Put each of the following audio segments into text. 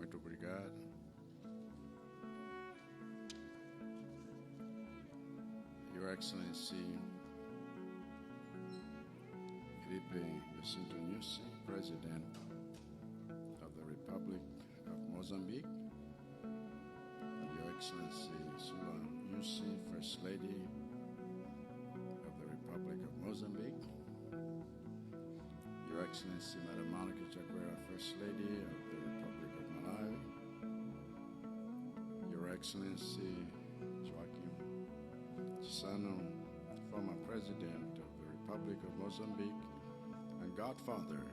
Muito obrigado. Your Excellency, Felipe Jacinto Nyusi, President of the Republic of Mozambique, and Your Excellency Sula Nyusi, First Lady of the Republic of Mozambique, Your Excellency Madam Monica Chakwera, First Lady of the Republic of Malawi, Your Excellency Chisano, former President of the Republic of Mozambique and godfather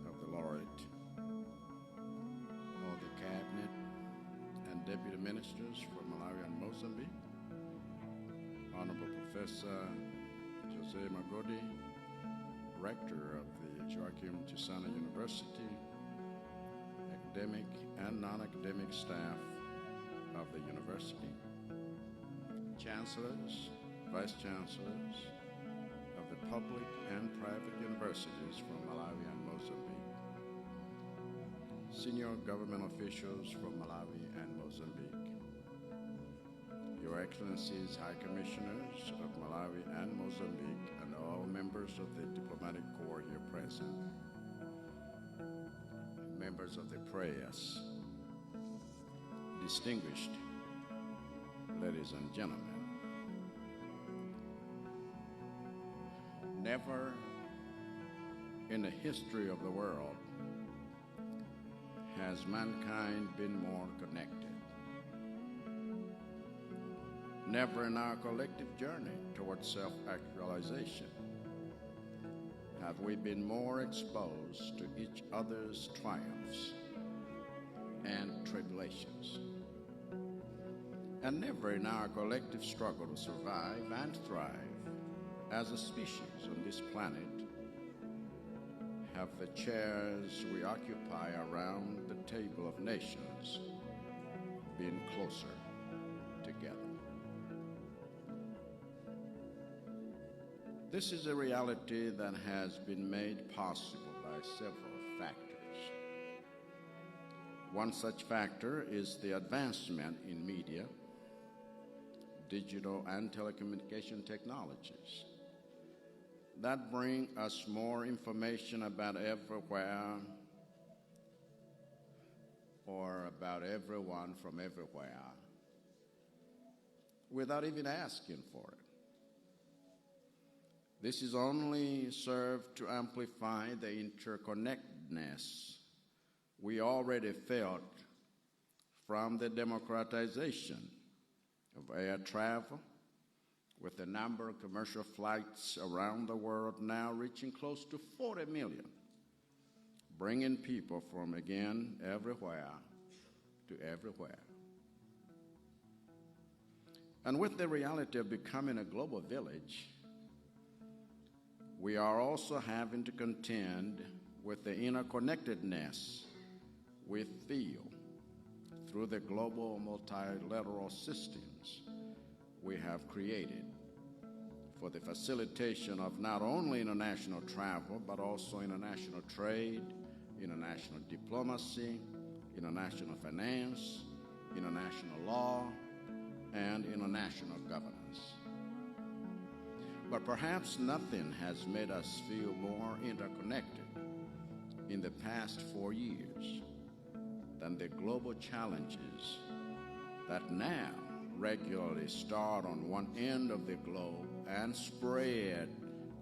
of the laureate, all the cabinet and deputy ministers from Malawi and Mozambique, Honorable Professor Jose Magodi, Rector of the Joaquim Chissano University, academic and non-academic staff of the university, chancellors, vice chancellors of the public and private universities from Malawi and Mozambique, senior government officials from Malawi and Mozambique, Your Excellencies, High Commissioners of Malawi and Mozambique, and all members of the diplomatic corps here present, members of the press, distinguished ladies and gentlemen. Never in the history of the world has mankind been more connected. Never in our collective journey towards self-actualization have we been more exposed to each other's triumphs and tribulations. And never in our collective struggle to survive and thrive as a species on this planet have the chairs we occupy around the table of nations been closer together. This is a reality that has been made possible by several factors. One such factor is the advancement in media, digital and telecommunication technologies that bring us more information about everywhere or about everyone from everywhere without even asking for it. This is only served to amplify the interconnectedness we already felt from the democratization of air travel, with the number of commercial flights around the world now reaching close to 40 million, bringing people from, again, everywhere to everywhere. And with the reality of becoming a global village, we are also having to contend with the interconnectedness we feel through the global multilateral systems we have created for the facilitation of not only international travel, but also international trade, international diplomacy, international finance, international law, and international governance. But perhaps nothing has made us feel more interconnected in the past 4 years than the global challenges that now regularly start on one end of the globe and spread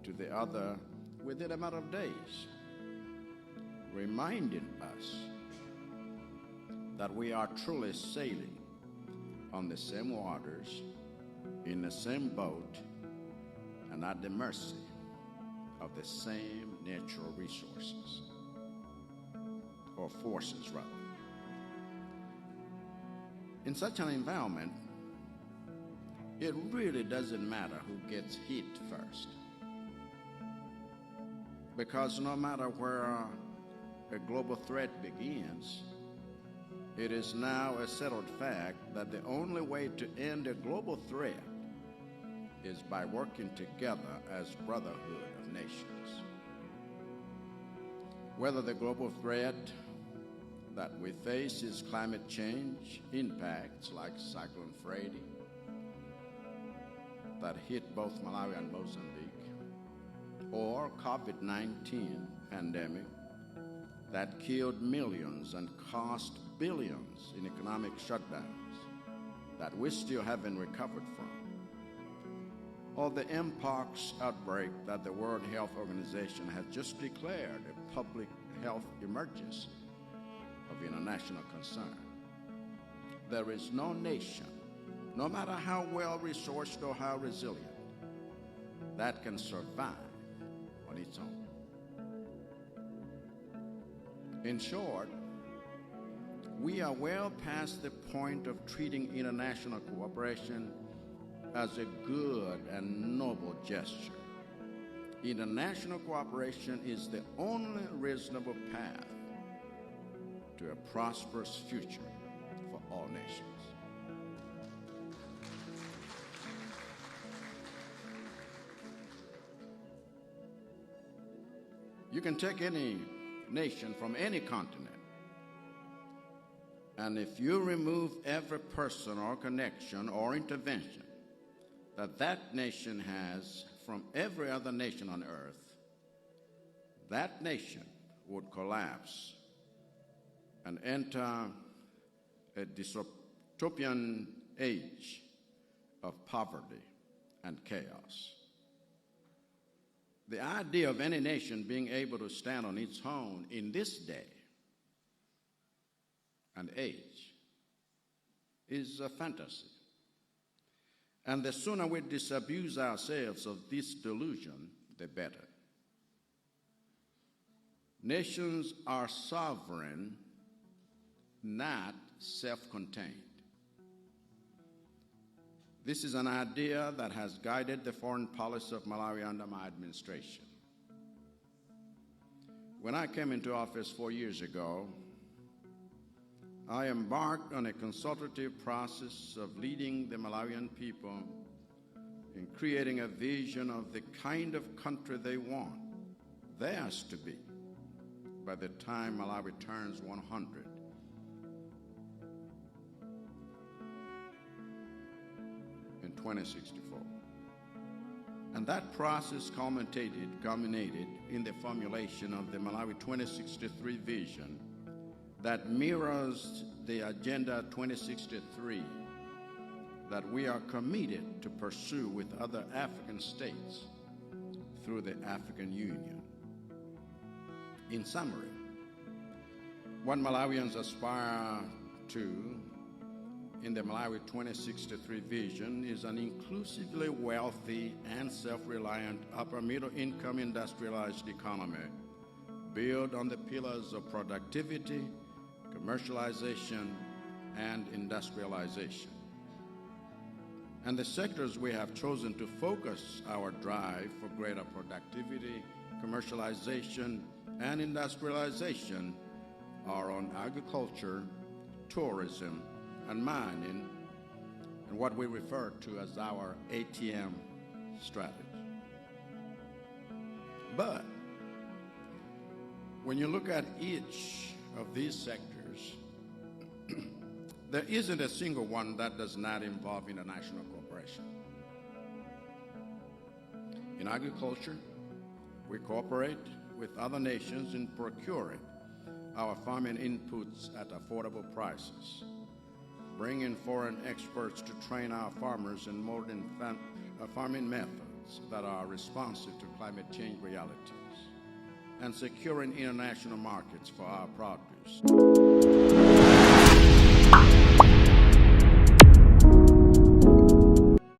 to the other within a matter of days, reminding us that we are truly sailing on the same waters, in the same boat, and at the mercy of the same natural resources, or forces rather. In such an environment, it really doesn't matter who gets hit first, because no matter where a global threat begins, it is now a settled fact that the only way to end a global threat is by working together as brotherhood of nations. Whether the global threat that we face is climate change impacts like Cyclone Freddy that hit both Malawi and Mozambique, or COVID-19 pandemic that killed millions and cost billions in economic shutdowns that we still haven't recovered from, or the mpox outbreak that the World Health Organization has just declared a public health emergency of international concern. There is no nation, no matter how well-resourced or how resilient, that can survive on its own. In short, we are well past the point of treating international cooperation as a good and noble gesture. International cooperation is the only reasonable path to a prosperous future for all nations. You can take any nation from any continent, and if you remove every person or connection or intervention that nation has from every other nation on earth, that nation would collapse and enter a dystopian age of poverty and chaos. The idea of any nation being able to stand on its own in this day and age is a fantasy. And the sooner we disabuse ourselves of this delusion, the better. Nations are sovereign, not self-contained. This is an idea that has guided the foreign policy of Malawi under my administration. When I came into office 4 years ago, I embarked on a consultative process of leading the Malawian people in creating a vision of the kind of country they want theirs to be by the time Malawi turns 100. In 2064. And that process culminated in the formulation of the Malawi 2063 vision that mirrors the Agenda 2063 that we are committed to pursue with other African states through the African Union. In summary, what Malawians aspire to in the Malawi 2063 vision is an inclusively wealthy and self-reliant upper-middle-income industrialized economy built on the pillars of productivity, commercialization, and industrialization. And the sectors we have chosen to focus our drive for greater productivity, commercialization, and industrialization are on agriculture, tourism, and mining, and what we refer to as our ATM strategy. But when you look at each of these sectors, there isn't a single one that does not involve international cooperation. In agriculture, we cooperate with other nations in procuring our farming inputs at affordable prices, bring in foreign experts to train our farmers in modern farming methods that are responsive to climate change realities, and securing international markets for our produce.